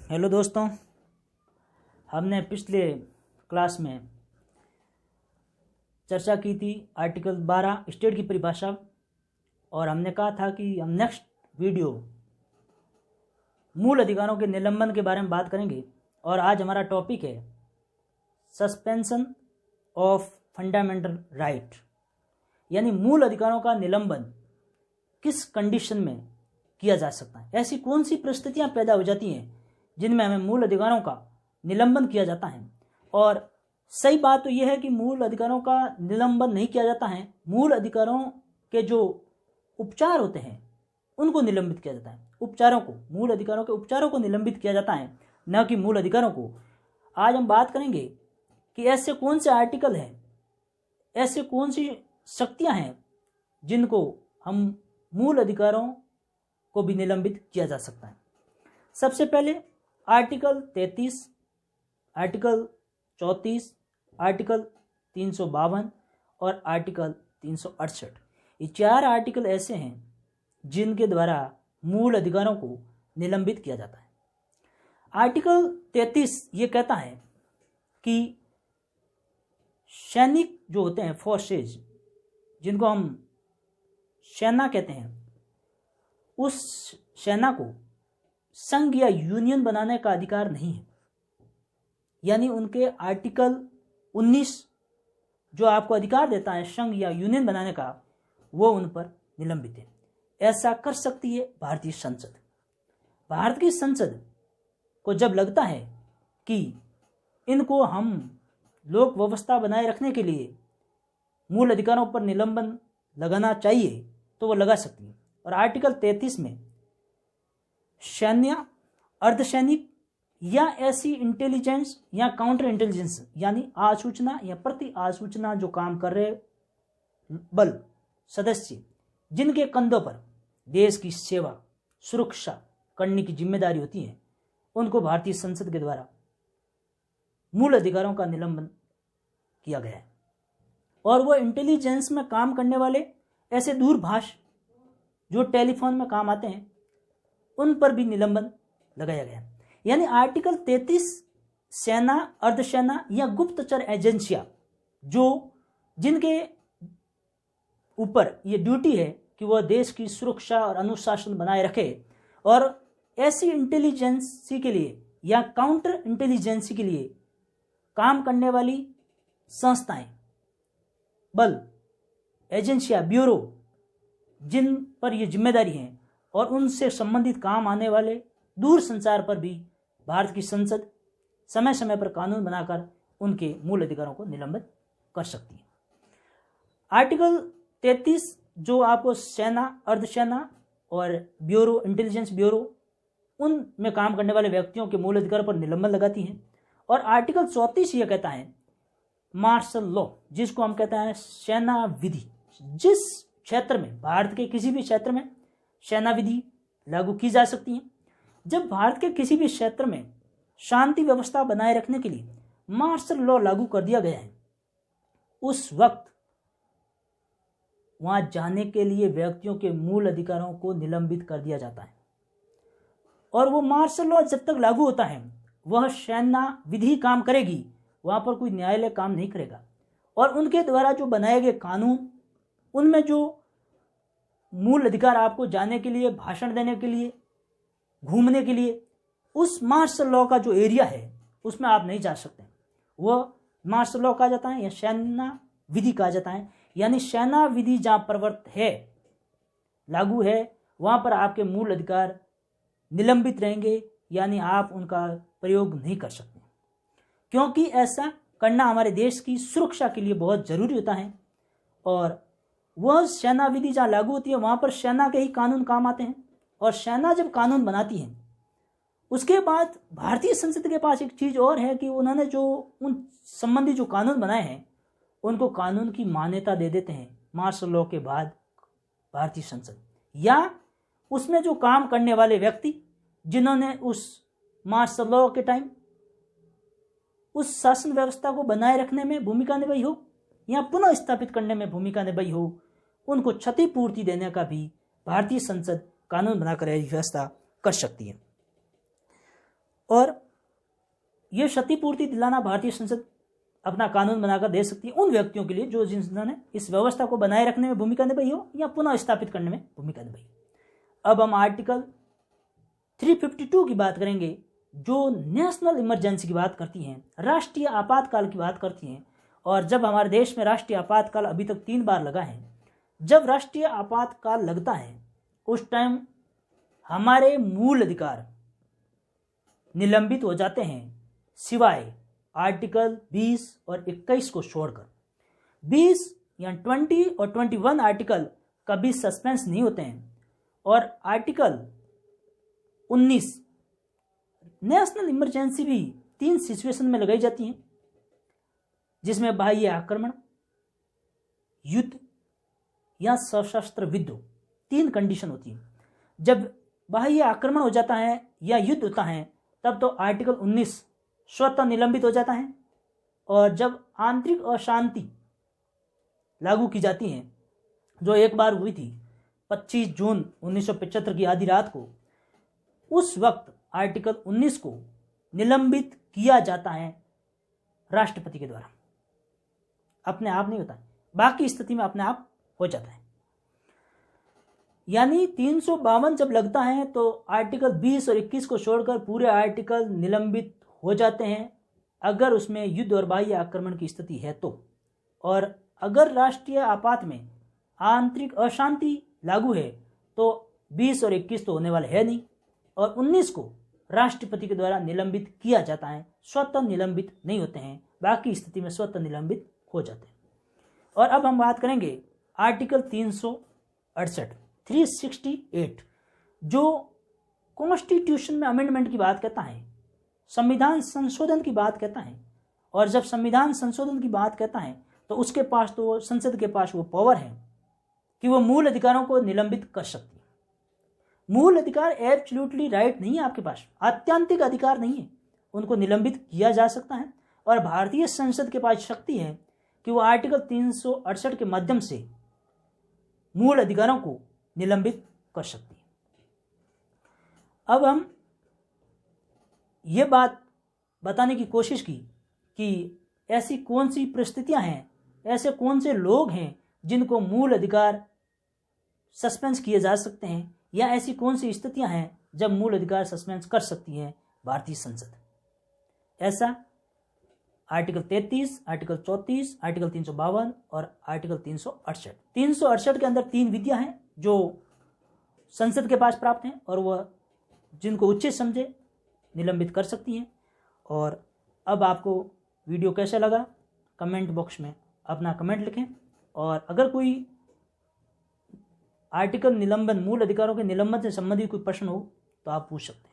Hello दोस्तों, हमने पिछले क्लास में चर्चा की थी आर्टिकल 12 स्टेट की परिभाषा, और हमने कहा था कि हम नेक्स्ट वीडियो मूल अधिकारों के निलंबन के बारे में बात करेंगे। और आज हमारा टॉपिक है सस्पेंशन ऑफ फंडामेंटल राइट, यानी मूल अधिकारों का निलंबन किस कंडीशन में किया जा सकता है। ऐसी कौन सी परिस्थितियां पैदा हो जाती हैं जिनमें हमें मूल अधिकारों का निलंबन किया जाता है। और सही बात तो यह है कि मूल अधिकारों का निलंबन नहीं किया जाता है, मूल अधिकारों के जो उपचार होते हैं उनको निलंबित किया जाता है। उपचारों को, मूल अधिकारों के उपचारों को निलंबित किया जाता है, न कि मूल अधिकारों को। आज हम बात करेंगे कि ऐसे कौन से आर्टिकल हैं, ऐसे कौन सी शक्तियां हैं जिनको हम मूल अधिकारों को भी निलंबित किया जा सकता है। सबसे पहले आर्टिकल 33, आर्टिकल 34, आर्टिकल 352 और आर्टिकल 368। ये 4 आर्टिकल ऐसे हैं जिनके द्वारा मूल अधिकारों को निलंबित किया जाता है। आर्टिकल 33 ये कहता है कि सैनिक जो होते हैं, फोर्सेज, जिनको हम सेना कहते हैं, उस सेना को संघ या यूनियन बनाने का अधिकार नहीं है। यानी उनके आर्टिकल 19 जो आपको अधिकार देता है संघ या यूनियन बनाने का, वो उन पर निलंबित है। ऐसा कर सकती है भारतीय संसद। भारत की संसद को जब लगता है कि इनको हम लोक व्यवस्था बनाए रखने के लिए मूल अधिकारों पर निलंबन लगाना चाहिए तो वो लगा सकती है। और आर्टिकल 33 में सैन्य, अर्धसैनिक या ऐसी इंटेलिजेंस या काउंटर इंटेलिजेंस, यानी आसूचना या प्रति आसूचना जो काम कर रहे बल सदस्य, जिनके कंधों पर देश की सेवा सुरक्षा करने की जिम्मेदारी होती है, उनको भारतीय संसद के द्वारा मूल अधिकारों का निलंबन किया गया है। और वो इंटेलिजेंस में काम करने वाले ऐसे दूरभाष जो टेलीफोन में काम आते हैं, उन पर भी निलंबन लगाया गया। यानी आर्टिकल 33 सेना, अर्धसेना या गुप्तचर एजेंसियां जिनके ऊपर ये ड्यूटी है कि वह देश की सुरक्षा और अनुशासन बनाए रखे, और ऐसी इंटेलिजेंसी के लिए या काउंटर इंटेलिजेंसी के लिए काम करने वाली संस्थाएं, बल, एजेंसियां, ब्यूरो, जिन पर ये जिम्मेदारी है, और उनसे संबंधित काम आने वाले दूर संचार पर भी भारत की संसद समय समय पर कानून बनाकर उनके मूल अधिकारों को निलंबित कर सकती है। आर्टिकल 33 जो आपको सेना, अर्धसेना और ब्यूरो, इंटेलिजेंस ब्यूरो, उनमें काम करने वाले व्यक्तियों के मूल अधिकारों पर निलंबन लगाती है। और आर्टिकल 34 ये कहता है मार्शल लॉ, जिसको हम कहते हैं सेना विधि, जिस क्षेत्र में, भारत के किसी भी क्षेत्र में सेना विधि लागू की जा सकती है। जब भारत के किसी भी क्षेत्र में शांति व्यवस्था बनाए रखने के लिए मार्शल लॉ लागू कर दिया गया है, उस वक्त वहां जाने के लिए व्यक्तियों के मूल अधिकारों को निलंबित कर दिया जाता है। और वो मार्शल लॉ जब तक लागू होता है, वह सेना विधि काम करेगी, वहां पर कोई न्यायालय काम नहीं करेगा। और उनके द्वारा जो बनाए गए कानून, उनमें जो मूल अधिकार आपको जाने के लिए, भाषण देने के लिए, घूमने के लिए, उस मार्शल लॉ का जो एरिया है उसमें आप नहीं जा सकते। वह मार्शल लॉ कहा जाता है या सेना विधि कहा जाता है। यानी सेना विधि जहां प्रवर्त है, लागू है, वहां पर आपके मूल अधिकार निलंबित रहेंगे, यानी आप उनका प्रयोग नहीं कर सकते, क्योंकि ऐसा करना हमारे देश की सुरक्षा के लिए बहुत जरूरी होता है। और वह सेना विधि जहाँ लागू होती है, वहाँ पर सेना के ही कानून काम आते हैं। और सेना जब कानून बनाती है, उसके बाद भारतीय संसद के पास एक चीज़ और है कि उन्होंने जो उन संबंधी जो कानून बनाए हैं, उनको कानून की मान्यता दे देते हैं मार्शल लॉ के बाद भारतीय संसद, या उसमें जो काम करने वाले व्यक्ति जिन्होंने उस मार्शल लॉ के टाइम उस शासन व्यवस्था को बनाए रखने में भूमिका निभाई हो या पुनः स्थापित करने में भूमिका निभाई हो, उनको क्षतिपूर्ति देने का भी भारतीय संसद कानून बनाकर व्यवस्था कर सकती है। और ये क्षतिपूर्ति दिलाना भारतीय संसद अपना कानून बनाकर दे सकती है उन व्यक्तियों के लिए जो जिन्होंने इस व्यवस्था को बनाए रखने में भूमिका निभाई हो या पुनः स्थापित करने में भूमिका निभाई। अब हम आर्टिकल 352 की बात करेंगे, जो नेशनल इमरजेंसी की बात करती हैं, राष्ट्रीय आपातकाल की बात करती हैं। और जब हमारे देश में राष्ट्रीय आपातकाल अभी तक 3 बार लगा है, जब राष्ट्रीय आपातकाल लगता है उस टाइम हमारे मूल अधिकार निलंबित हो जाते हैं, सिवाय आर्टिकल 20 और 21 को छोड़कर। 20 या 20 और 21 आर्टिकल कभी सस्पेंस नहीं होते हैं, और आर्टिकल 19 नेशनल इमरजेंसी भी 3 सिचुएशन में लगाई जाती हैं, जिसमें बाह्य आक्रमण, युद्ध या सशस्त्र विद्रोह, 3 कंडीशन होती है। जब बाह्य आक्रमण हो जाता है या युद्ध होता है तब तो आर्टिकल 19 स्वतः निलंबित हो जाता है, और जब आंतरिक अशांति लागू की जाती है, जो एक बार हुई थी 25 जून 1975 की आधी रात को, उस वक्त आर्टिकल 19 को निलंबित किया जाता है राष्ट्रपति के द्वारा। अपने आप नहीं होता है, बाकी स्थिति में अपने आप हो जाता है। यानी 352 जब लगता है तो आर्टिकल 20 और 21 को छोड़कर पूरे आर्टिकल निलंबित हो जाते हैं, अगर उसमें युद्ध और बाह्य आक्रमण की स्थिति है तो। और अगर राष्ट्रीय आपात में आंतरिक अशांति लागू है तो 20 और 21 तो होने वाले है नहीं, और 19 को राष्ट्रपति के द्वारा निलंबित किया जाता है, स्वतः निलंबित नहीं होते हैं, बाकी स्थिति में स्वतः निलंबित हो जाते हैं। और अब हम बात करेंगे आर्टिकल 368, जो कॉन्स्टिट्यूशन में अमेंडमेंट की बात कहता है, संविधान संशोधन की बात कहता है। और जब संविधान संशोधन की बात कहता है तो उसके पास तो संसद के पास वो पावर है कि वो मूल अधिकारों को निलंबित कर सकती है। मूल अधिकार एब्सोल्युटली राइट नहीं है आपके पास, आत्यंतिक अधिकार नहीं है, उनको निलंबित किया जा सकता है। और भारतीय संसद के पास शक्ति है कि वो आर्टिकल 368 के माध्यम से मूल अधिकारों को निलंबित कर सकती है। अब हम ये बात बताने की कोशिश की कि ऐसी कौन सी परिस्थितियां हैं, ऐसे कौन से लोग हैं जिनको मूल अधिकार सस्पेंस किए जा सकते हैं, या ऐसी कौन सी स्थितियां हैं जब मूल अधिकार सस्पेंस कर सकती है भारतीय संसद। ऐसा आर्टिकल 33, आर्टिकल 34, आर्टिकल 352 और आर्टिकल 368। 368 के अंदर 3 विधियां हैं जो संसद के पास प्राप्त हैं, और वह जिनको उचित समझे निलंबित कर सकती हैं। और अब आपको वीडियो कैसा लगा कमेंट बॉक्स में अपना कमेंट लिखें, और अगर कोई आर्टिकल निलंबन, मूल अधिकारों के निलंबन से संबंधित कोई प्रश्न हो तो आप पूछ सकते हैं।